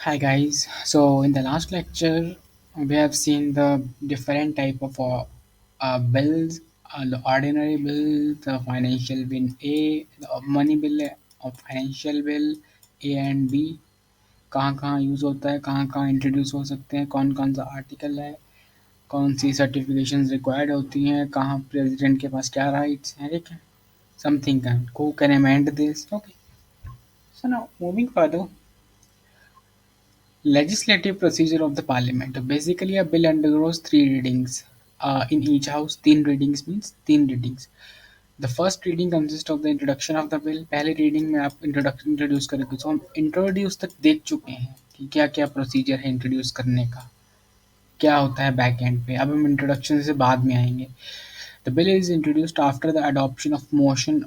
Hi guys. So in the last lecture, we have seen the different type of bills, the ordinary bill, the financial bill A, the money bill और financial bill A and B कहाँ कहाँ use होता है, कहाँ कहाँ introduce हो सकते हैं, कौन कौन सा आर्टिकल है, कौन सी सर्टिफिकेशंस रिक्वायर्ड होती हैं, कहाँ प्रेसिडेंट के पास क्या राइट्स हैं, ठीक है, something can who can amend this. Okay, so now moving further. Legislative procedure of the parliament. Basically, a bill undergoes three readings in each house. तीन readings means तीन readings. The first reading consists of the introduction of the bill. पहले reading में आप introduce करेंगे, तो हम introduce तक देख चुके हैं कि क्या क्या procedure है introduce करने का, क्या होता है back end पे. अब हम introduction से बाद में आएंगे. The bill is introduced after the adoption of motion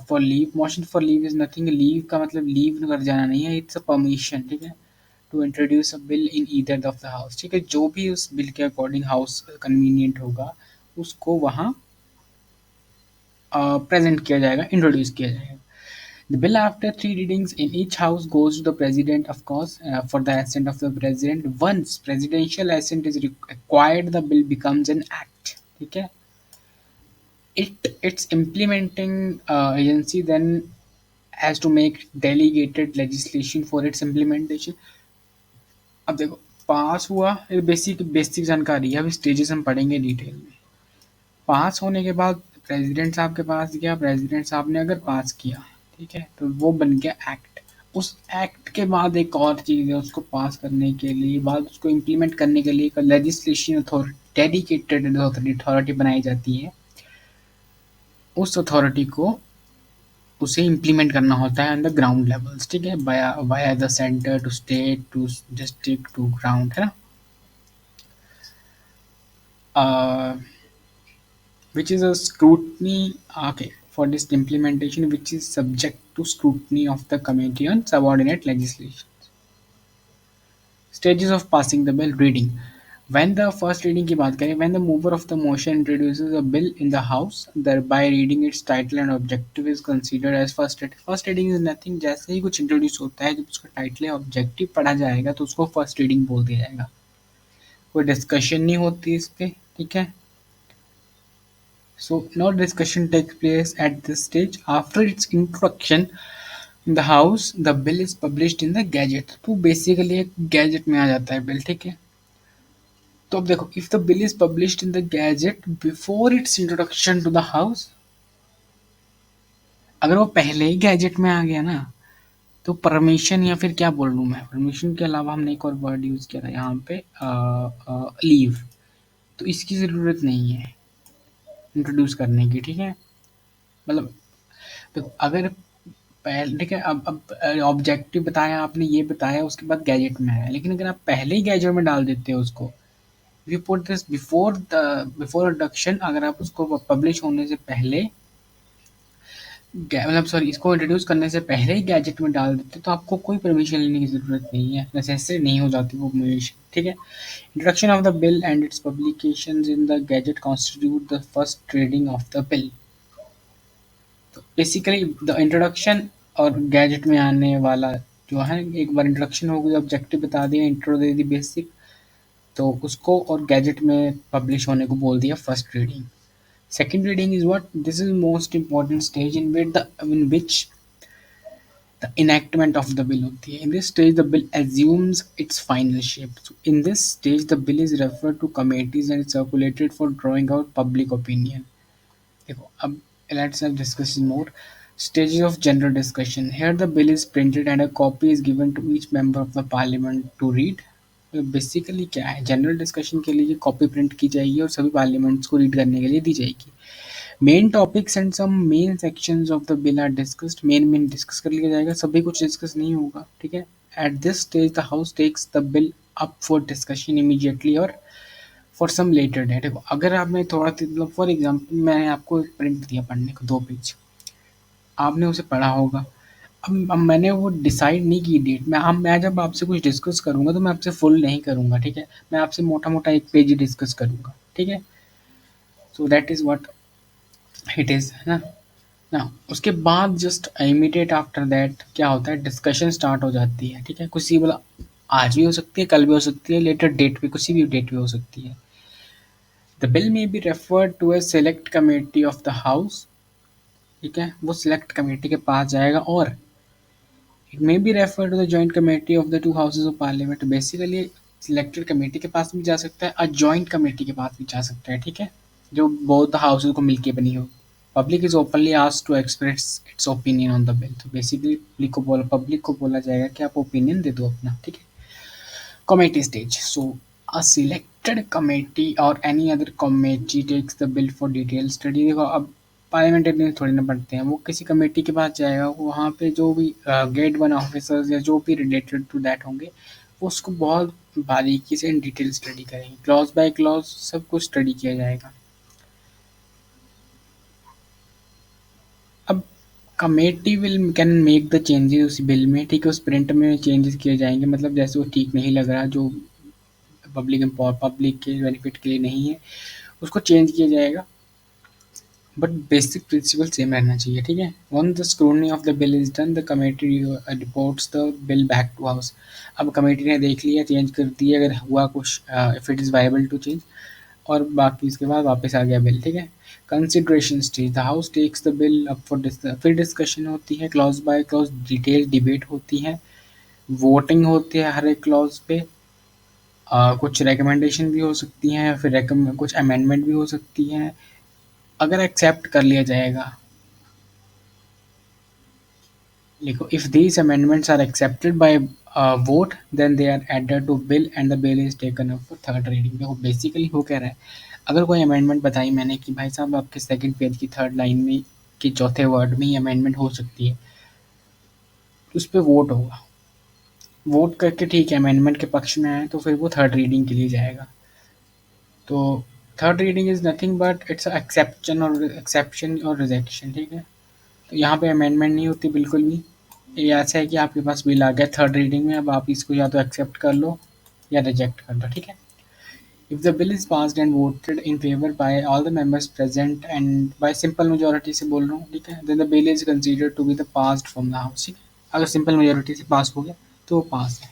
for leave. Motion for leave is nothing. Leave का मतलब leave कर जाना नहीं है. It's a permission, ठीक है. To introduce a bill in either of the house. ठीक है, जो भी उस बिल के अकॉर्डिंग हाउस कन्वीनियंट होगा उसको वहाँ प्रेजेंट किया जाएगा, इंट्रोड्यूस किया जाएगा. The bill after three readings in each house goes to the president, of course, for the assent of the president. Once presidential assent is required, the bill becomes an act. ठीक है, its implementing agency then has to make delegated legislation for its implementation. अब देखो, पास हुआ, ये basic basic जानकारी है, अभी stages हम पढ़ेंगे डिटेल में. पास होने के बाद प्रेसिडेंट साहब के पास गया, प्रेसिडेंट साहब ने अगर पास किया, ठीक है, तो वो बन गया एक्ट. उस एक्ट के बाद एक और चीज़ है, उसको पास करने के लिए बाद उसको इम्प्लीमेंट करने के लिए एक लेजिस्लेशन अथॉरिटी, डेडिकेटेड अथॉरिटी बनाई जाती है. उस अथॉरिटी को उसे इम्प्लीमेंट करना होता है ऑन द ग्राउंड लेवल्स, ठीक है, via the centre to state to district to ground, है ना. Which is a scrutiny, okay, for this implementation, which is subject to scrutiny of the Committee on Subordinate Legislation. Stages of passing the bill. Reading. When the first reading की बात करें, when the mover of the motion introduces a bill in the house, thereby reading its title and objective is considered as first reading. First reading is nothing. जैसे ही कुछ introduce होता है, जब उसका title या ऑब्जेक्टिव पढ़ा जाएगा तो उसको फर्स्ट रीडिंग बोल दिया जाएगा. कोई डिस्कशन नहीं होती इस पे, ठीक है. So no discussion takes place at this stage. After its introduction in the house, the bill is published in the gazette. तो बेसिकली एक गैजेट में आ जाता है बिल, ठीक है. तो अब देखो, if the bill is published in the gazette before its introduction to the house, अगर वो पहले ही गैजेट में आ गया ना, तो परमिशन या फिर क्या बोल लूँ मैं, परमिशन के अलावा हमने एक और वर्ड यूज किया था यहाँ पे, लीव, तो इसकी ज़रूरत नहीं है इंट्रोड्यूस करने की, ठीक है. मतलब तो अगर पहले, ठीक है, अब ऑब्जेक्टिव बताया आपने, ये बताया, उसके बाद गैजेट में आया, लेकिन अगर आप पहले ही गैजेट में डाल देते हो उसको, we put this before introduction, अगर आप उसको पब्लिश होने से पहले, मतलब सॉरी, इसको इंट्रोड्यूस करने से पहले ही गैजेट में डाल देते तो आपको कोई परमिशन लेने की ज़रूरत नहीं है, नेसेसरी नहीं हो जाती वो परमिशन, ठीक है. Introduction of the bill and it's publication in the gadget constitute the first reading of the bill. तो बेसिकली द इंट्रोडक्शन और गैजेट में आने वाला जो है, एक बार इंट्रोडक्शन हो गई, ऑब्जेक्टिव बता दिया, इंट्रो दे दी बेसिक, तो उसको और गैजेट में पब्लिश होने को बोल दिया first reading. Second reading is what, this is most important stage in which the enactment of the bill होती है. In this stage the bill assumes its final shape. In this stage the bill is referred to committees and circulated for drawing out public opinion. देखो अब let's discuss more. Stages of general discussion. Here the bill is printed and a copy is given to each member of the parliament to read. Basically क्या है, general discussion के लिए copy print की जाएगी और सभी पार्लियामेंट्स को read करने के लिए दी जाएगी. Main topics and some main sections of the bill are discussed. Main discuss कर लिया जाएगा, सभी कुछ डिस्कस नहीं होगा, ठीक है. At this stage the house takes the bill up for discussion immediately और फॉर सम लेटर डेट. अगर आपने थोड़ा मतलब फॉर एग्जांपल मैंने आपको एक प्रिंट दिया पढ़ने को 2 पेज, आपने उसे पढ़ा होगा. अब मैंने वो डिसाइड नहीं की डेट, मैं जब आपसे कुछ डिस्कस करूँगा तो मैं आपसे फुल नहीं करूँगा, ठीक है, मैं आपसे मोटा-मोटा 1 पेज ही डिस्कस करूँगा, ठीक है. So that is what it is, है ना. ना उसके बाद जस्ट इमीडिएट आफ्टर दैट क्या होता है, डिस्कशन स्टार्ट हो जाती है, ठीक है. कुछ सी बोला आज भी हो सकती है, कल भी हो सकती है, लेटर डेट पे किसी भी डेट पे हो सकती है। The bill may be referred to a select committee of the house, ठीक है, वो सिलेक्ट कमेटी के पास जाएगा, और it may be referred to the joint committee of the two houses of parliament. Basically selected committee के पास भी जा सकता है और जॉइंट कमेटी के पास भी जा सकता है, ठीक है, जो बोथ हाउसेज को मिलके बनी हो। Public is openly asked to express its opinion on the bill. तो बेसिकली पब्लिक को बोला जाएगा कि आप ओपिनियन दे दो अपना, ठीक है। Committee stage. So, a selected committee or any other committee takes the bill for detailed study। देखो अब पार्लियामेंटेरियन थोड़ी ना पढ़ते हैं, वो किसी कमेटी के पास जाएगा, वहाँ पे जो भी गेट वन ऑफिसर्स या जो भी रिलेटेड टू दैट होंगे, वो उसको बहुत बारीकी से इन डिटेल स्टडी करेंगे, क्लॉज बाय क्लॉज सब कुछ स्टडी किया जाएगा। अब committee will can make the changes उस बिल में, ठीक है, उस प्रिंट में चेंजेस किए जाएंगे, मतलब जैसे वो ठीक नहीं लग रहा, जो पब्लिक के बेनिफिट के लिए नहीं है, उसको चेंज किया जाएगा, बट बेसिक प्रिंसिपल सेम रहना चाहिए, ठीक है। Once the scrutiny of the bill is done, the committee reports the bill back to house. अब कमेटी ने देख लिया, चेंज कर दिया, अगर हुआ कुछ, if it is viable to change, और बाकी इसके बाद वापस आ गया बिल, ठीक है। Consideration stage, the house takes the bill up for फिर डिस्कशन होती है, clause by clause detail debate होती है, वोटिंग होती है हर एक क्लॉज पे, कुछ रिकमेंडेशन भी हो सकती हैं, फिर कुछ अमेंडमेंट भी हो सकती हैं। अगर एक्सेप्ट कर लिया जाएगा, लिखो, if these amendments are accepted by vote then they are added to bill and the bill is taken up for third reading. देखो बेसिकली वो कह रहा है, अगर कोई अमेंडमेंट बताई मैंने कि भाई साहब आपके सेकंड पेज की थर्ड लाइन में कि चौथे वर्ड में ही अमेंडमेंट हो सकती है, तो उस पर वोट होगा, वोट करके ठीक है अमेंडमेंट के पक्ष में आए तो फिर वो थर्ड रीडिंग के लिए जाएगा। तो third reading is nothing but it's exception और रिजेक्शन, ठीक है। तो यहाँ पे अमेंडमेंट नहीं होती बिल्कुल भी, ये ऐसा है कि आपके पास बिल आ गया थर्ड रीडिंग में, अब आप इसको या तो एक्सेप्ट कर लो या रिजेक्ट कर दो, ठीक है। If the bill is passed and voted in favour by all the members present and by simple majority से बोल रहा हूँ, ठीक है, then the bill is considered to be the passed from the house, ठीक है। अगर सिंपल मेजोरिटी से पास हो गया तो वो पास है।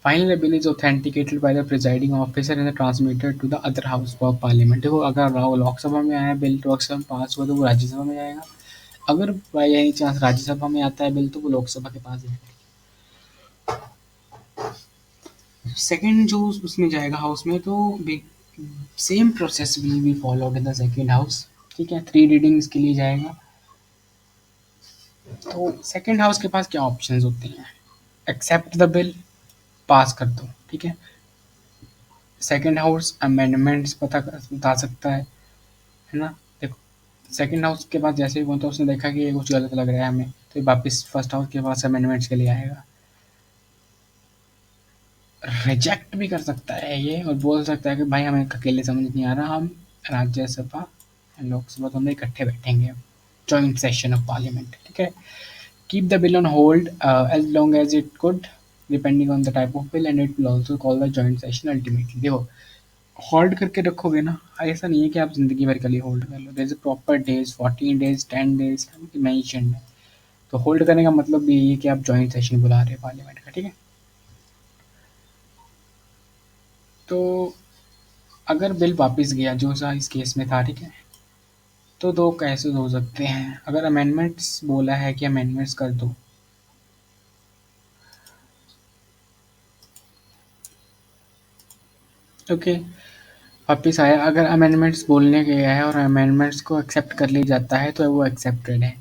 Finally, the bill is authenticated by the presiding officer and transmitted to the other house of parliament। देखो अगर लोकसभा में आया बिल, लोकसभा में पास हुआ तो वो राज्यसभा में जाएगा, अगर बाई एनी चांस राज्यसभा में आता है बिल तो वो लोकसभा के पास जाएगा। सेकंड जो उसमें जाएगा हाउस में, तो same process will be followed in the second house, ठीक है, थ्री रीडिंग्स के लिए जाएगा। तो सेकंड हाउस के पास क्या ऑप्शंस होते हैं, एक्सेप्ट द बिल, पास कर दो, ठीक है। सेकंड हाउस अमेंडमेंट्स बता सकता है ना। देखो सेकंड हाउस के पास जैसे ही पहुंचा उसने देखा कि ये कुछ गलत लग रहा है हमें, तो वापस फर्स्ट हाउस के पास अमेंडमेंट्स के लिए आएगा। रिजेक्ट भी कर सकता है ये और बोल सकता है कि भाई हमें अकेले समझ नहीं आ रहा, हम राज्यसभा लोकसभा तो हम इकट्ठे बैठेंगे, जॉइंट सेशन ऑफ पार्लियामेंट, ठीक है। Keep the bill on hold as long as it could depending on the type of bill and it will also call the joint session ultimately. देखो होल्ड करके रखोगे ना, ऐसा नहीं है कि आप ज़िंदगी भर के लिए होल्ड कर लो, there is a proper days, 14 days, 10 days mentioned है। तो होल्ड करने का मतलब भी यही है कि आप जॉइंट सेशन बुला रहे हैं पार्लियामेंट का, ठीक है। तो अगर बिल वापस गया जो सा इस केस में था, ठीक है, तो 2 केसेस हो सकते हैं। अगर अमेंडमेंट्स बोला है कि अमेंडमेंट्स कर दो, ओके, वापस आया, अगर अमेंडमेंट्स बोलने गया है और अमेंडमेंट्स को एक्सेप्ट कर लिया जाता है तो वो एक्सेप्टेड है।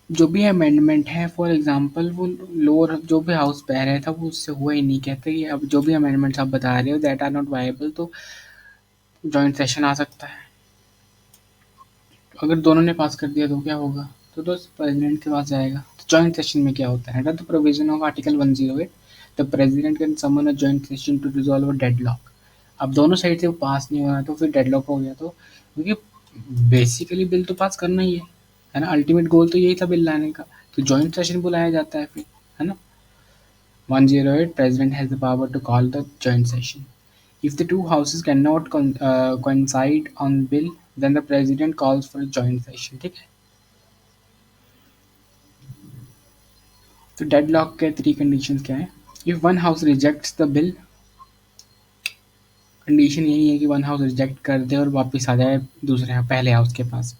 जो भी अमेंडमेंट है फॉर एग्जांपल वो लोअर जो भी हाउस पह रहा था वो उससे हुआ ही नहीं, कहते कि अब जो भी अमेंडमेंट्स आप बता रहे हो दैट आर नॉट वायबल, तो जॉइंट सेशन आ सकता है। अगर दोनों ने पास कर दिया तो क्या होगा, तो दोस्त प्रेसिडेंट के पास जाएगा। तो जॉइंट सेशन में क्या होता है, under the provision of article 108 the president can summon a joint session to resolve a deadlock. अब दोनों साइड से वो पास नहीं हो रहा तो फिर डेडलॉक हो गया, तो क्योंकि बेसिकली बिल तो पास करना ही है ना, अल्टीमेट गोल तो यही था बिल लाने का, तो जॉइंट सेशन बुलाया जाता है फिर, है ना। 108 president has the power to call the joint session if the two houses cannot coincide on bill, then the president calls for a joint session, ठीक है। तो डेडलॉक के 3 कंडीशंस क्या है? If one house rejects the bill, condition यही है कि one house reject कर दे और वापस आ जाए दूसरे पहले हाउस के पास।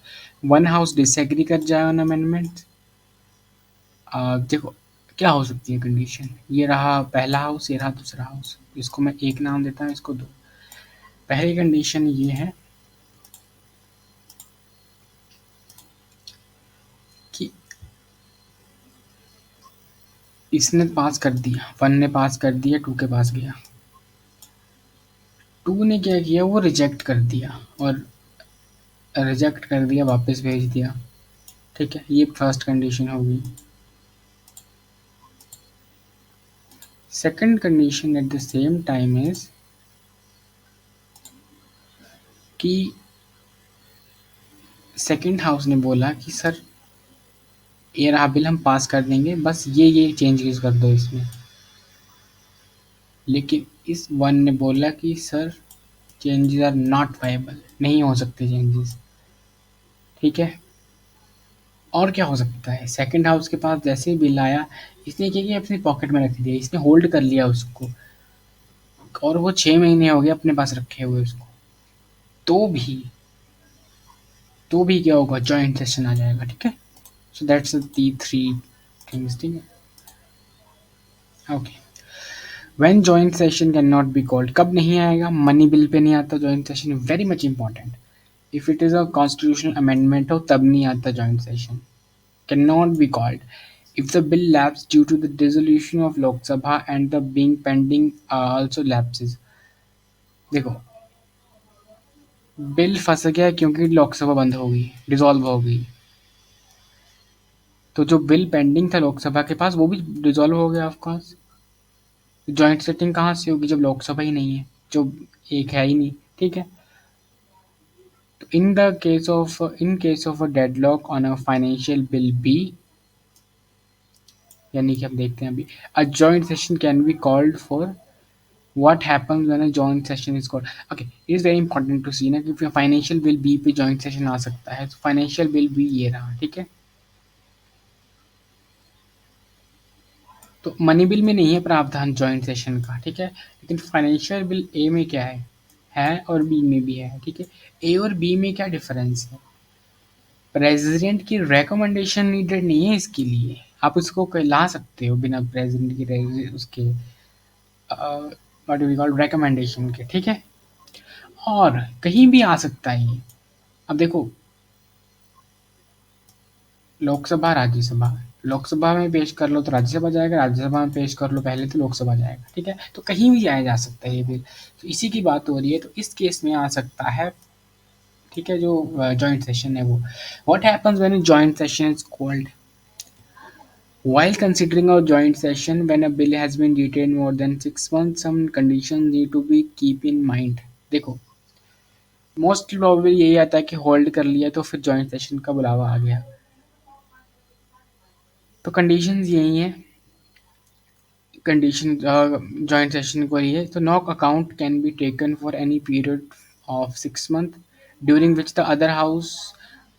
वन हाउस डिसएग्री कर जाए ऑन अमेंडमेंट। देखो क्या हो सकती है कंडीशन, ये रहा पहला हाउस, ये रहा दूसरा हाउस, इसको मैं एक नाम देता हूँ, इसको दो। पहली कंडीशन ये है कि इसने पास कर दिया, वन ने पास कर दिया, टू के पास गया, टू ने क्या किया, वो रिजेक्ट कर दिया, और रिजेक्ट कर दिया वापस भेज दिया। ठीक है, ये फर्स्ट कंडीशन होगी। Second condition at the same time is कि सेकंड हाउस ने बोला कि सर ये रहा बिल, हम पास कर देंगे, बस ये चेंजेस कर दो इसमें। लेकिन इस वन ने बोला कि sir changes are not viable, नहीं हो सकते चेंजेस। ठीक है, और क्या हो सकता है? सेकंड हाउस के पास जैसे ही बिल आया, इसने क्या किया, अपनी पॉकेट में रख दिया, इसने होल्ड कर लिया उसको, और वो 6 महीने हो गए अपने पास रखे हुए उसको। तो भी तो भी क्या होगा, जॉइंट सेशन आ जाएगा। ठीक है, so that's the three things. ठीक है, okay. When joint session can not be called, कब नहीं आएगा? मनी बिल पे नहीं आता joint session, very much important. If it is a constitutional amendment हो तब नहीं आता joint session. Can not be called if the bill lapses due to the dissolution of Lok Sabha and the being pending also lapses। देखो, bill फंस गया क्योंकि लोकसभा बंद हो गई, डिसॉल्व हो गई, तो जो बिल पेंडिंग था लोकसभा के पास वो भी डिसॉल्व हो गया ऑफ कोर्स। जॉइंट सेटिंग कहाँ से होगी जब लोकसभा ही नहीं है, जो एक है ही नहीं। ठीक है, तो in case of a deadlock on a financial bill B, यानी कि हम देखते हैं अभी, a joint session can be called for what happens when a joint session is called। okay, it is very important to see ना कि financial bill B पे joint session आ सकता है। तो फाइनेंशियल बिल बी ये रहा। ठीक है, तो मनी बिल में नहीं है प्रावधान जॉइंट सेशन का। ठीक है, लेकिन फाइनेंशियल बिल ए में क्या है और बी में भी है। ठीक है, ए और बी में क्या डिफरेंस है? प्रेसिडेंट की रिकमेंडेशन नीडेड नहीं है इसके लिए, आप उसको ला सकते हो बिना प्रेसिडेंट की उसके what do we call recommendation के। ठीक है, और कहीं भी आ सकता है ये। अब देखो, लोकसभा राज्यसभा, लोकसभा में पेश कर लो तो राज्यसभा जाएगा, राज्यसभा में पेश कर लो पहले तो लोकसभा जाएगा। ठीक है, तो कहीं भी जाया जा सकता है ये बिल, तो इसी की बात हो रही है। तो इस केस में आ सकता है। ठीक है, जो जॉइंट सेशन है वो, what happens when a joint session is called, while considering a joint session when a bill has been detained more than 6 months, some conditions need to be keep in mind। देखो, most probably यही आता है कि hold कर लिया तो फिर joint session का बुलावा आ गया। तो कंडीशंस यही हैं, कंडीशन जॉइंट सेशन को लिए। तो no account can be taken for any period of 6 month during which the other house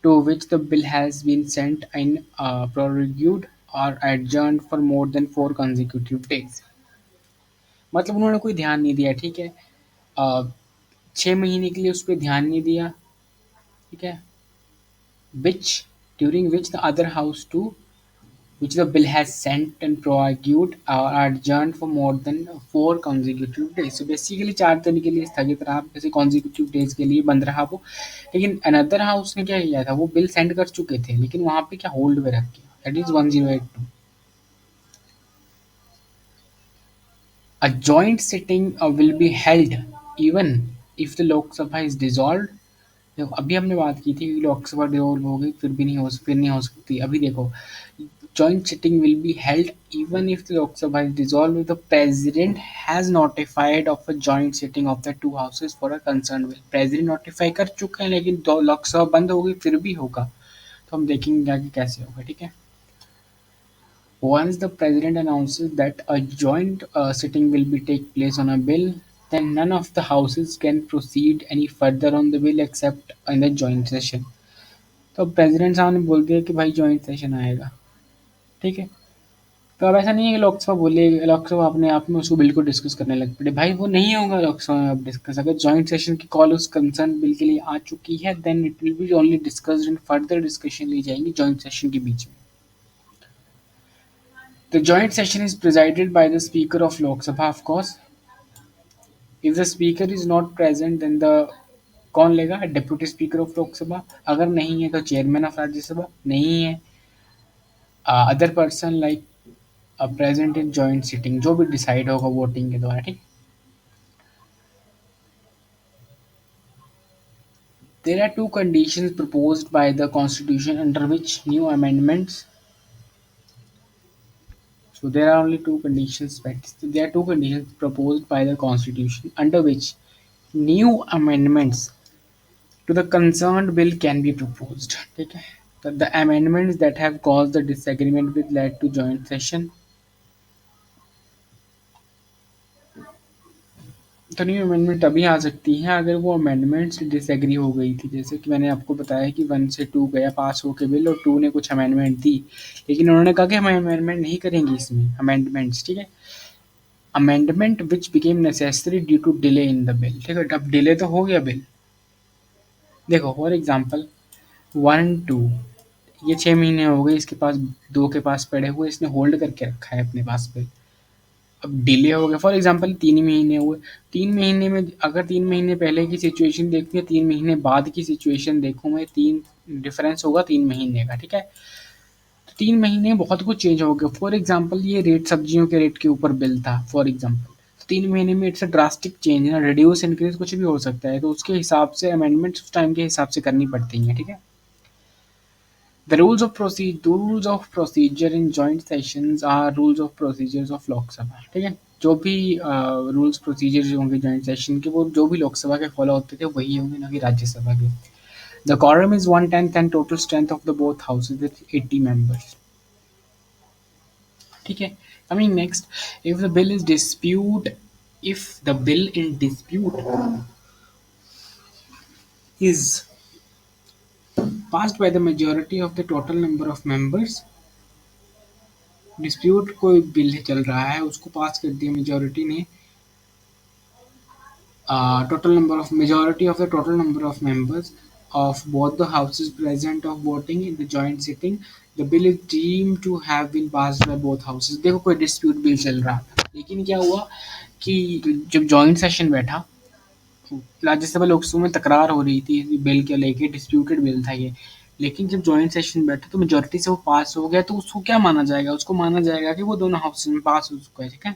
to which the bill has been sent in prorogued और adjourned for more than 4 consecutive days। मतलब उन्होंने कोई ध्यान नहीं दिया। ठीक है, 6 महीने के लिए उस पर ध्यान नहीं दिया। ठीक है, which during which the other house to which the bill has sent and prorogued or adjourned for more than 4 consecutive days। So basically 4 दिन के लिए स्थगित रहा, जैसे consecutive days के लिए बंद रहा वो। लेकिन अनदर हाउस ने क्या किया था, वो बिल सेंड कर चुके थे लेकिन वहां पे क्या होल्ड में रख दिया, that is 1082। A joint sitting will be held even if the Lok Sabha is dissolved। देखो, अभी हमने बात की थी कि लोकसभा डिसॉल्व हो गई फिर नहीं हो सकती। अभी देखो, joint sitting will be held even if the Lok Sabha is dissolved if the president has notified of a joint sitting of the two houses for a concerned bill। president notify कर चुके हैं लेकिन दो लोकसभा बंद हो गई फिर भी होगा। तो हम देखेंगे आगे कैसे होगा। ठीक है, once the president announces that a joint sitting will be take place on a bill, then none of the houses can proceed any further on the bill except in the joint session। तो president साहब ने बोल दिया कि भाई joint session आएगा। ठीक है, तो अब ऐसा नहीं है कि लोकसभा अपने आप में उसको बिल को डिस्कस करने लग पड़े, भाई वो नहीं होगा लोकसभा में अब डिस्कस। अगर जॉइंट सेशन की कॉल उस कंसर्न बिल के लिए आ चुकी है, then it will be only discussed and further discussion ली जाएंगी जॉइंट सेशन के बीच में। The joint session is presided by the speaker of Lok Sabha of course. If the speaker is not present then the कौन लेगा? Deputy speaker of Lok Sabha. अगर नहीं है तो चेयरमैन ऑफ राज्यसभा। नहीं है other person like present in joint sitting, जो भी डिसाइड होगा वोटिंग के द्वारा, ठीक। There are two conditions proposed by the Constitution under which new amendments. So there are only two conditions. There are two conditions proposed by the Constitution under which new amendments to the concerned bill can be proposed. ठीक है? The amendments that have caused the disagreement with led to joint session. तो new amendment तभी आ सकती है अगर वो amendment से disagree हो गई थी। जैसे कि मैंने आपको बताया कि 1 से 2 गया पास होके बिल, और 2 ने कुछ अमेंडमेंट दी, लेकिन उन्होंने कहा कि हम अमेंडमेंट नहीं करेंगे इसमें, अमेंडमेंट्स, ठीक है। Amendment which became necessary due to delay in the bill, ठीक है। अब डिले तो हो गया बिल। देखो फॉर एग्जांपल 1 2, ये 6 महीने हो गए इसके पास, 2 के पास पड़े हुए, इसने होल्ड करके रखा है अपने पास बिल। अब डिले हो गया, फॉर एग्जांपल 3 महीने हुए। 3 महीने में अगर 3 महीने पहले की सिचुएशन देखूँ या 3 महीने बाद की सिचुएशन देखूँ मैं, तीन डिफरेंस होगा 3 महीने का, ठीक है। तो 3 महीने में बहुत कुछ चेंज हो गया। फॉर एग्जांपल ये रेट, सब्जियों के रेट के ऊपर बिल था फॉर एग्जांपल, तो 3 महीने में इट्स अ ड्रास्टिक चेंज है ना, रिड्यूस इंक्रीज कुछ भी हो सकता है, तो उसके हिसाब से अमेंडमेंट्स उस टाइम के हिसाब से करनी पड़ती हैं, ठीक है। The rules of procedure in joint sessions are rules of procedures of Lok Sabha, ठीक है। जो भी रूल्स प्रोसीजर्स होंगे जॉइंट सेशन के, वो जो भी लोकसभा के फॉलो होते थे वही होंगे, ना कि राज्यसभा के। The quorum is 1/10 and total strength of the both houses with 80 members, ठीक है। Coming next, if the bill is dispute, if the bill in dispute is passed by the majority of the total number of members, dispute कोई bill चल रहा है उसको पास कर दिया majority ने, total number of majority of the total number of members of both the houses present of voting in the joint sitting, the bill is deemed to have been passed by both houses। देखो कोई dispute bill चल रहा था, लेकिन क्या हुआ कि जब जॉइंट सेशन बैठा, राज्यसभा लोकसभा में तकरार हो रही थी बिल के लेके, डिस्प्यूटेड बिल था ये, लेकिन जब जॉइंट सेशन बैठा तो मेजोरिटी से वो पास हो गया, तो उसको क्या माना जाएगा? उसको माना जाएगा कि वो दोनों हाउसेज में पास हो चुका है, ठीक है,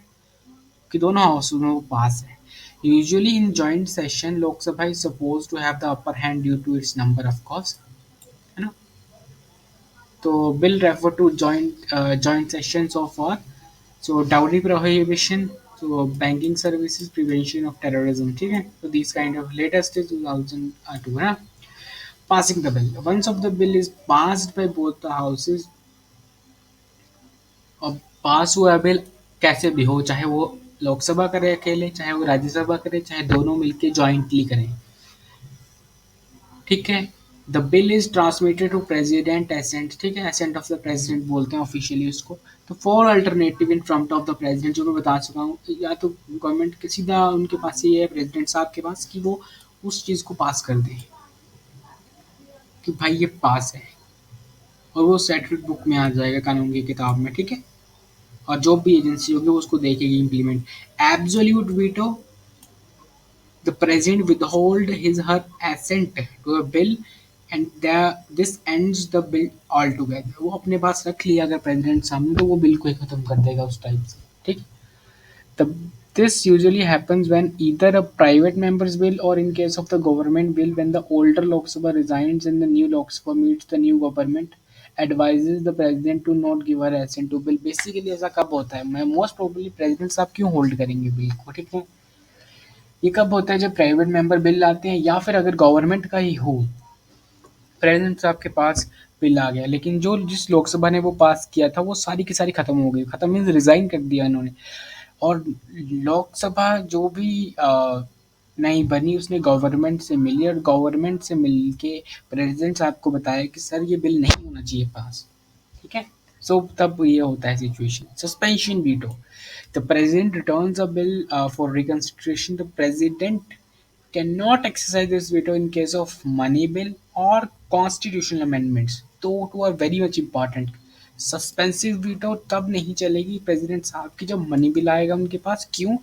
कि दोनों हाउसेज में वो पास है। Usually in joint session Lok Sabha is suppose to have the upper hand due to its number of course, है ना। तो bill refer to joint sessions of और so dowry prohibition, so banking services, prevention of terrorism, ठीक है। so these kind of latest is 2002 है ना। passing the bill, once of the bill is passed by both the houses, और पास हुआ bill कैसे भी हो, चाहे वो लोकसभा करे अकेले, चाहे वो राज्यसभा करे, चाहे दोनों मिलके जॉइंटली करें, ठीक है। The bill is transmitted to president assent, ठीक है, एसेंट ऑफ द प्रेसिडेंट बोलते हैं ऑफिशियली उसको। तो for alternative in front of the president, जो मैं बता चुका हूँ, या तो गवर्नमेंट के सीधा उनके पास ये है प्रेसिडेंट साहब के पास कि वो उस चीज़ को पास कर दें कि भाई ये पास है, और वो सेटल्ड बुक में आ जाएगा कानून की किताब में, ठीक है। और जो भी एजेंसी होगी वो उसको देखेगी implement. Absolute veto, the president withhold his her assent to a bill and this ends the bill altogether। वो अपने पास रख लिया अगर प्रेसिडेंट सामने, तो वो बिल को ही खत्म कर देगा उस टाइप से, ठीक। तब this usually happens when either a private member's bill or in case of the government bill when the older Lok Sabha resigns and the new Lok Sabha meets the new government advises the president to not give her assent to bill। Basically ऐसा कब होता है? मैं most probably president साहब क्यों hold करेंगे bill को, ठीक है। ये कब होता है? जब प्राइवेट मेंबर बिल लाते हैं, या फिर अगर गवर्नमेंट का ही हो, प्रेसिडेंट साहब के पास बिल आ गया, लेकिन जो जिस लोकसभा ने वो पास किया था वो सारी की सारी खत्म हो गई। खत्म मीन्स रिजाइन कर दिया इन्होंने, और लोकसभा जो भी नई बनी उसने गवर्नमेंट से मिली, और गवर्नमेंट से मिल के प्रेसिडेंट साहब को बताया कि सर ये बिल नहीं होना चाहिए पास, ठीक है। सो तब ये होता है situation. Suspension veto, the president returns a bill for reconsideration, the president cannot exercise this veto in case of money bill or constitutional amendments. तो two are very much important. Suspensive veto तब नहीं चलेगी president साहब की जब money bill आएगा उनके पास, क्यों,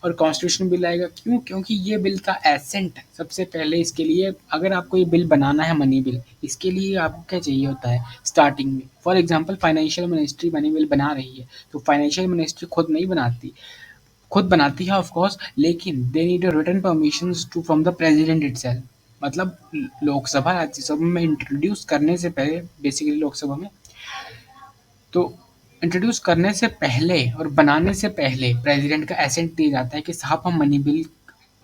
और कॉन्स्टिट्यूशन बिल आएगा, क्यों, क्योंकि ये बिल का एसेंट सबसे पहले इसके लिए, अगर आपको ये बिल बनाना है मनी बिल, इसके लिए आपको क्या चाहिए होता है स्टार्टिंग में। For example financial ministry money bill बना रही है, तो फाइनेंशियल मिनिस्ट्री खुद नहीं बनाती, खुद बनाती है ऑफ कोर्स, लेकिन they need written permissions to from the president itself. मतलब लोकसभा राज्यसभा में इंट्रोड्यूस करने से पहले, बेसिकली लोकसभा में, तो इंट्रोड्यूस करने से पहले और बनाने से पहले प्रेसिडेंट का एसेंट दिया जाता है कि साहब हम मनी बिल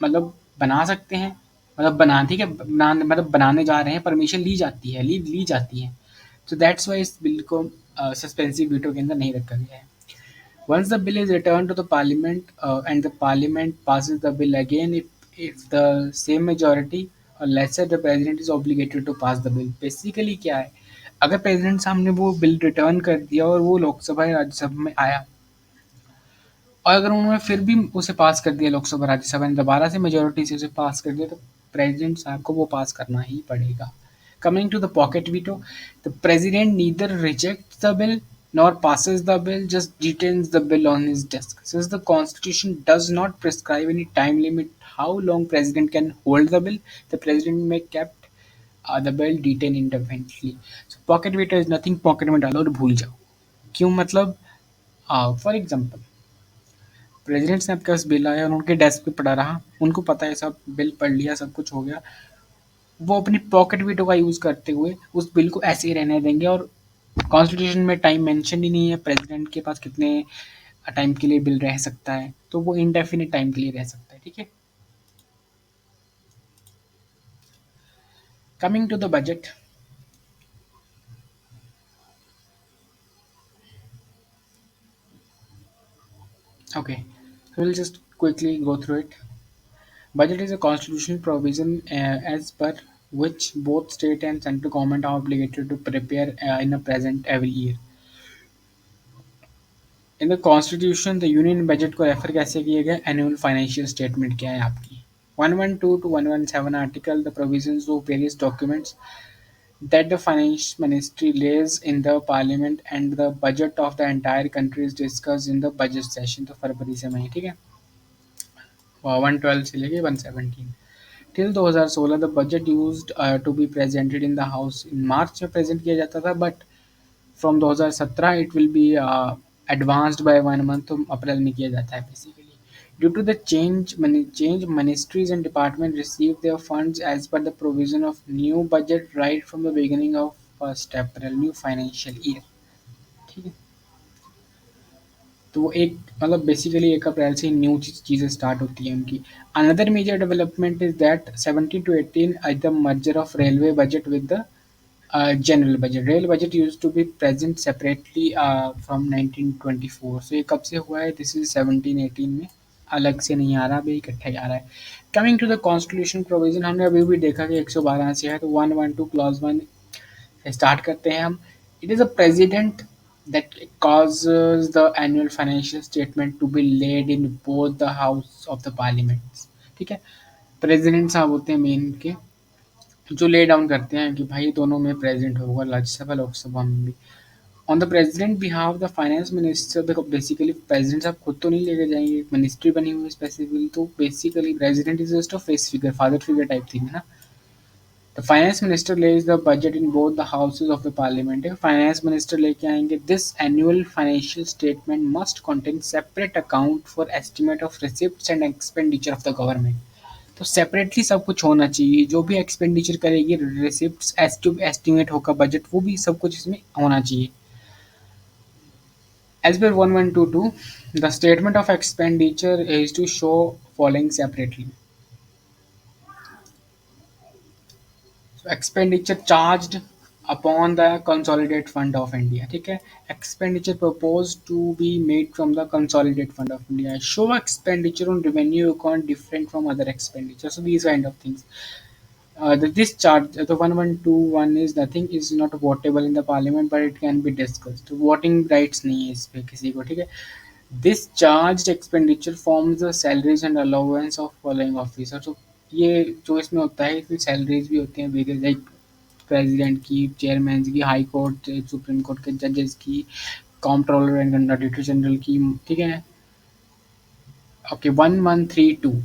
मतलब बना सकते हैं, मतलब बना, ठीक है, मतलब बनाने जा रहे हैं, परमिशन ली जाती है, ली जाती है। तो दैट्स वाई इस बिल को सस्पेंसिव वीटो के अंदर नहीं रखा गया है। Once the bill is returned to the parliament and the parliament passes the bill again, if the same majority or lesser, the president is obligated to pass the bill. Basically क्या है, अगर president साहब ने वो bill return कर दिया और वो लोकसभा या राज्यसभा में आया, और अगर उन्होंने फिर भी उसे पास कर दिया, लोकसभा राज्यसभा ने दोबारा से मेजोरिटी से उसे पास कर दिया, तो प्रेसिडेंट साहब को वो पास करना ही पड़ेगा। Coming to the pocket veto, the president neither reject the bill nor passes the bill, just detains the bill on his desk. Since the constitution does not prescribe any time limit how long president can hold the bill, the president may kept the bill detained indefinitely. So pocket veto is nothing, pocket में डालो और भूल जाओ। क्यों, मतलब for example president ने आपके पास bill आया और उनके डेस्क पे पड़ा रहा, उनको पता है सब बिल पढ़ लिया, सब कुछ हो गया, वो अपनी पॉकेट वीटो का यूज़ करते हुए उस बिल को ऐसे ही रहने देंगे, और कॉन्स्टिट्यूशन में टाइम मेंशन ही नहीं है प्रेसिडेंट के पास कितने टाइम के लिए बिल रह सकता है, तो वो इनडेफिनिट टाइम के लिए रह सकता है, ठीक है। Coming to the budget, okay, so we'll just quickly go through it. Budget is a constitutional provision as per which both state and central government are obligated to prepare in a present every year. In the constitution the union budget को refer कैसे किया गया, annual financial statement क्या है आपकी, 112 to 117 article, the provisions of various documents that the finance ministry lays in the parliament and the budget of the entire country is discussed in the budget session। तो फरवरी से मई, ठीक है, 112 से लेके 117 till 2016 the budget used to be presented in the house, in March में present किया जाता था, but from 2017 it will be advanced by 1 month, तो अप्रैल में किया जाता है basically. Due to the change, ministries and departments receive their funds as per the provision of new budget right from the beginning of 1st April, new financial year। ठीक है, तो वो एक मतलब बेसिकली 1 अप्रैल से न्यू चीज़ें स्टार्ट होती हैं उनकी। Another major development is that 17 to 18 the merger of railway budget with the general budget. Rail budget use to be present separately from 1924। So ये कब से हुआ है, दिस इज 1718 में, अलग से नहीं आ रहा, अभी इकट्ठा ही आ रहा है। Coming to the constitution provision, हमने अभी भी देखा कि 112 से है, तो 112 क्लॉज 1 से स्टार्ट करते हैं हम। It is a president that causes the annual financial statement to be laid in both the house of the parliaments। ठीक है, प्रेसिडेंट साहब होते हैं मेन के, जो ले डाउन करते हैं कि भाई दोनों में प्रेजेंट होगा, राज्यसभा लोकसभा में भी। On the president behalf the finance minister, देखो बेसिकली प्रेसिडेंट साहब खुद तो नहीं लेके जाएंगे, मिनिस्ट्री बनी हुई है स्पेसिफिकली, तो basically president is just a face figure, father figure type thing है ना। The finance minister Lay's the budget in both the houses of the parliament, finance minister लेके आएंगे। This annual financial statement must contain separate account for estimate of receipts and expenditure of the government. तो separately सब कुछ होना चाहिए, जो भी expenditure करेगी, रिसिप्ट्स, एस्टिमेट होगा बजट, वो भी सब कुछ इसमें होना चाहिए। As per 1122, the statement of expenditure is to show following separately. So expenditure charged upon the consolidated fund of India, ठीक है, expenditure proposed to be made from the consolidated fund of India, show expenditure on revenue account different from other expenditure, so these kind of things। This charge, the 1121 is nothing, is not votable in the parliament, but it can be discussed. Voting rights नहीं है इस पे किसी को, ठीक है. This charged expenditure forms the salaries and allowance of following officers. So ये जो इसमें होता है, इसमें सैलरीज भी होती हैं वेरियस, लाइक प्रेसिडेंट की, चेयरमैन की, हाई कोर्ट सुप्रीम कोर्ट के जजेस की, कॉम्प्ट्रोलर एंड ऑडिटर जनरल की, ठीक है. Okay, 1132.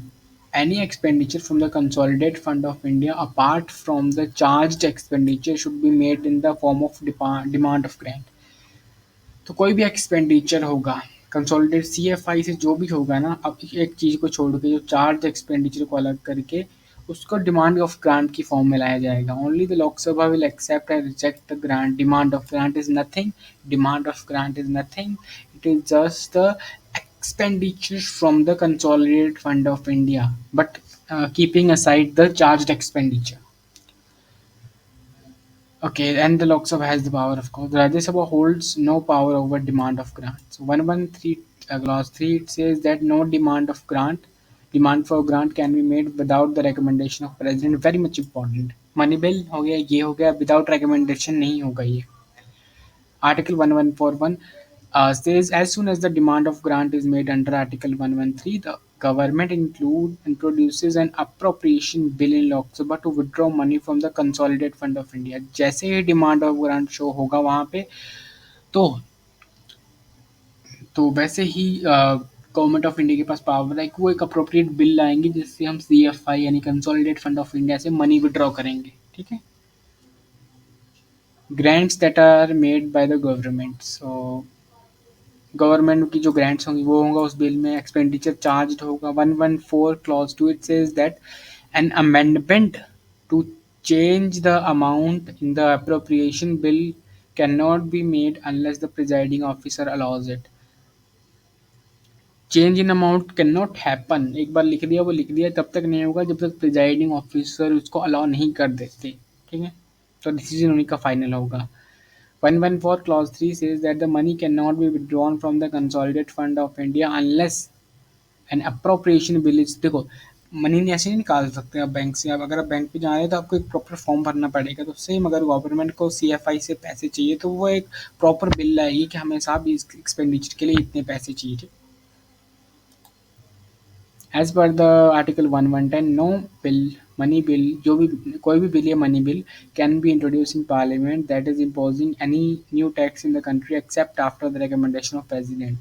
Any expenditure from the Consolidated Fund of India apart from the charged expenditure should be made in the form of demand of grant. तो कोई भी expenditure होगा कंसोलिडेट सीएफआई से, जो भी होगा ना, अब एक चीज़ को छोड़ के जो चार्ज एक्सपेंडिचर को अलग करके उसको डिमांड ऑफ ग्रांट की फॉर्म में लाया जाएगा. Only the Lok Sabha will accept and reject the grant. Demand of grant is nothing. Demand of grant is nothing. It is just the expenditures from the Consolidated Fund of India, but keeping aside the charged expenditure. Okay, and the Lok Sabha has the power, of course. The Rajya Sabha holds no power over demand of grant. So 113 clause 3, it says that no demand for grant can be made without the recommendation of president. Very much important. Money bill हो गया, ये हो गया, without recommendation नहीं होगा ये. Article 1141 says as soon as the demand of grant is made under Article 113, the government introduces an appropriation bill in Lok Sabha to withdraw money from the Consolidated Fund of India. जैसे ही demand of grant show होगा वहाँ पे, तो वैसे ही government of India के पास power है कि वो एक अप्रोप्रिएट बिल लाएंगे जिससे हम सीएफआई यानी कंसोलिडेट फंड ऑफ इंडिया से मनी विड्रॉ करेंगे, ठीक है. Grants that are made by the government. So government की जो ग्रांट्स होंगी वो होगा उस बिल में. एक्सपेंडिचर चार्ज होगा. 114 clause 2, it says that an amendment to change the amount in the appropriation bill can not be made unless the presiding officer allows it. Change in amount can not happen. एक बार लिख दिया, वो लिख दिया, तब तक नहीं होगा जब तक प्रिजाइडिंग ऑफिसर उसको अलाउ नहीं कर देते, ठीक है. तो डिसीजन उन्हीं का फाइनल होगा. 114 clause 3 says that the money cannot be withdrawn from the consolidated fund of India unless an appropriation bill is. देखो, मनी नहीं ऐसे नहीं निकाल सकते आप बैंक से. आप अगर आप बैंक पे जा रहे हैं तो आपको एक प्रॉपर फॉर्म भरना पड़ेगा. तो सेम अगर गवर्नमेंट को सीएफआई से पैसे चाहिए तो वो एक प्रॉपर बिल लाएगी कि हमें साहब इस एक्सपेंडिचर के लिए इतने पैसे चाहिए. As per the Article 1110, no bill, money bill, जो भी कोई भी बिल या money bill can be introduced in Parliament that is imposing any new tax in the country except after the recommendation of President.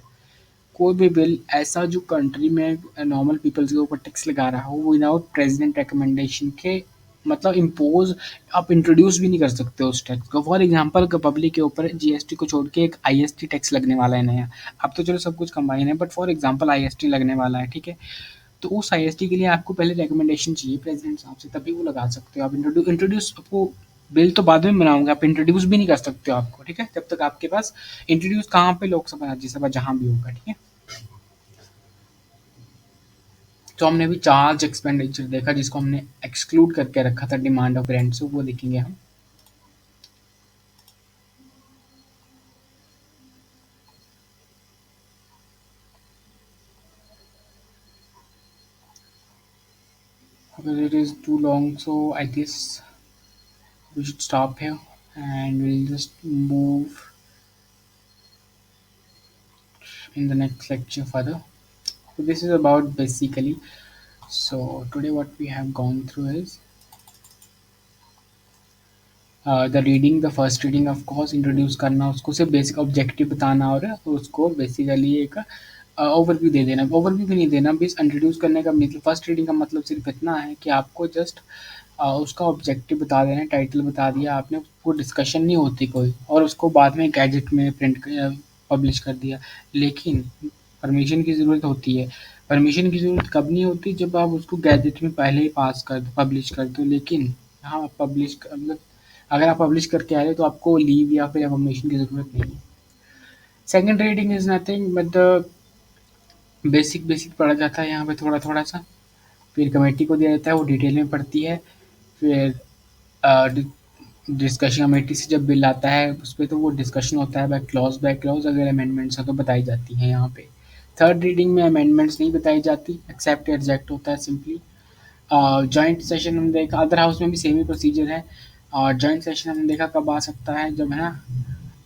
कोई भी bill ऐसा जो country में नॉर्मल पीपल्स के ऊपर टैक्स लगा रहा हो, विदाउट प्रेसिडेंट रिकमेंडेशन के, मतलब इम्पोज आप इंट्रोड्यूस भी नहीं कर सकते उस टैक्स को. फॉर एग्जांपल पब्लिक के ऊपर जीएसटी को छोड़ के एक आईएसटी टैक्स लगने वाला है नया. अब तो चलो सब कुछ कंबाइन है, बट फॉर एग्जांपल आईएसटी लगने वाला है, ठीक है. तो उस आईएसटी के लिए आपको पहले रिकमेंडेशन चाहिए प्रेसिडेंट साहब से, तभी वो लगा सकते हो आप. इंट्रोड्यूस आपको बिल तो बाद में बनाऊंगा, आप इंट्रोड्यूस भी नहीं कर सकते हो आपको, ठीक है, जब तक आपके पास इंट्रोड्यूस कहाँ पे, लोकसभा राज्यसभा जहाँ भी होगा, ठीक है. तो हमने अभी चार्ज एक्सपेंडिचर देखा जिसको हमने एक्सक्लूड करके रखा था डिमांड ऑफ ग्रांट से, वो देखेंगे हम. Because it is too long, so I guess we should stop here and we'll just move in the next lecture further. So this is about basically, so today what we have gone through is the reading, the first reading of course introduce करना, उसको सिर्फ basic objective बताना और उसको basically एक overview दे देना. Overview भी नहीं देना, बस इंट्रोड्यूस करने का मतलब. फर्स्ट रीडिंग का मतलब सिर्फ इतना है कि आपको जस्ट उसका ऑब्जेक्टिव बता देना, टाइटल बता दिया आपने, उसको डिस्कशन नहीं होती कोई, और उसको बाद में गैजेट में प्रिंट पब्लिश कर दिया. लेकिन परमिशन की ज़रूरत होती है. परमिशन की ज़रूरत कब नहीं होती, जब आप उसको गैजेट में पहले ही पास कर दो, पब्लिश कर दो. लेकिन हाँ, पब्लिश मतलब अगर आप पब्लिश करके आ रहे हो तो आपको लीव या फिर परमिशन की ज़रूरत नहीं है. Second reading is nothing but the basic पढ़ा जाता है यहाँ पे थोड़ा थोड़ा सा. फिर कमेटी को दिया जाता है, वो डिटेल में पढ़ती है. फिर डिस्कशन कमेटी से जब बिल आता है उस पर तो वो डिस्कशन होता है बाय क्लॉज. अगर अमेंडमेंट्स हैं तो बताई जाती हैं यहाँ पे. थर्ड रीडिंग में अमेंडमेंट्स नहीं बताई जाती, एक्सेप्ट या रिजेक्ट होता है सिंपली. जॉइंट सेशन हमने देखा, अदर हाउस में भी सेम ही प्रोसीजर है। और जॉइंट सेशन हमने देखा कब आ सकता है, जब है ना,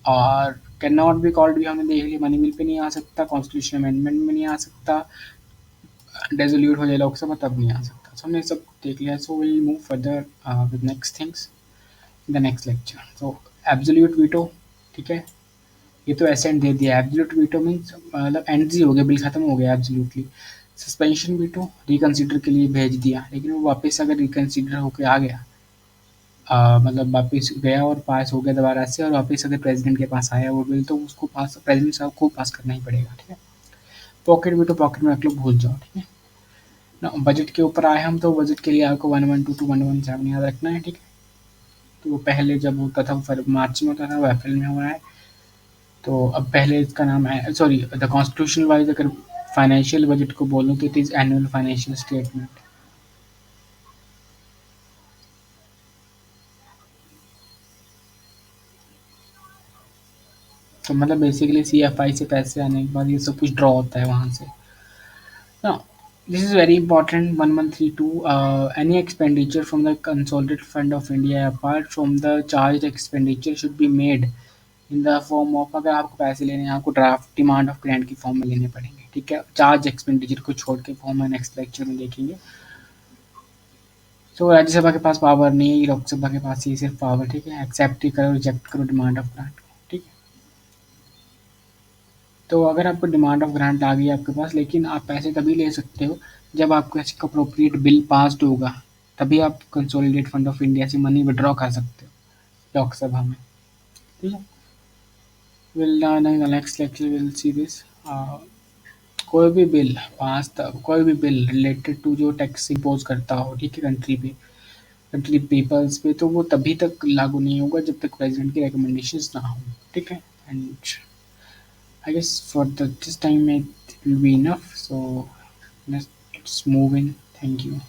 और कैन नॉट बी कॉल्ड भी हमने देख लिया, मनी बिल पे नहीं आ सकता, कॉन्स्टिट्यूशन अमेंडमेंट में नहीं आ सकता, डेजोल्यूट हो जाए लोकसभा तब नहीं आ सकता। सो हमने सब देख लिया। So will move further with next things in the next lecture. So absolute veto, ठीक है, ये तो एसेंट दे दिया। एब्सोल्यूट वीटो मीन्स मतलब एंड हो गया, बिल खत्म हो गया एब्सोल्युटली। सस्पेंशन वीटो रिकंसीडर के लिए भेज दिया, लेकिन वो वापस अगर रिकंसीडर होके आ गया, मतलब वापस गया और पास हो गया दोबारा से, और वापस अगर प्रेसिडेंट के पास आया वो बिल, तो उसको पास प्रेसिडेंट साहब को पास करना ही पड़ेगा, ठीक है। पॉकेट वीटो पॉकेट में रख लो, भूल जाओ, ठीक है ना। बजट के ऊपर आए हम, तो बजट के लिए आपको 112 टू 117 याद रखना है, ठीक है। तो वो पहले जब होता था मार्च में होता था, वो अप्रैल में हो रहा है। तो अब पहले इसका नाम है, सॉरी, द कॉन्स्टिट्यूशनल वाइज अगर फाइनेंशियल बजट को बोलूँ तो it is annual financial statement. तो मतलब बेसिकली CFI से पैसे आने के बाद ये सब कुछ ड्रॉ होता है वहाँ से। Now, this is very important. 1132. Any expenditure from the Consolidated Fund of India apart from the charged expenditure should be made in the form of, अगर आपको पैसे लेने हैं, आपको ड्राफ्ट डिमांड ऑफ ग्रांट की फॉर्म में लेने पड़ेंगे, ठीक है। चार्ज एक्सपेंडिचर को छोड़ के फॉर्म में नेक्स्ट लेक्चर में देखेंगे। तो राज्यसभा के पास पावर नहीं है, लोकसभा के पास ये सिर्फ पावर, ठीक है। एक्सेप्ट ही करो, रिजेक्ट करो डिमांड ऑफ ग्रांट, ठीक है। तो अगर आपको डिमांड ऑफ ग्रांट आ गई आपके पास, लेकिन आप पैसे तभी ले सकते हो जब आपका इसका अप्रोप्रिएट बिल पास्ड होगा, तभी आप कंसोलिडेट फंड ऑफ इंडिया से मनी विड्रॉ कर सकते हो लोकसभा में, ठीक है। Will next lecture will see this. कोई भी बिल पास, कोई भी बिल रिलेटेड टू जो टैक्स इम्पोज करता हो, ठीक है, कंट्री पे, कंट्री पीपल्स पे, तो वो तभी तक लागू नहीं होगा जब तक प्रेसिडेंट की रिकमेंडेशंस ना हो, ठीक है। And I guess for this time it will be enough. So let's move in. Thank you.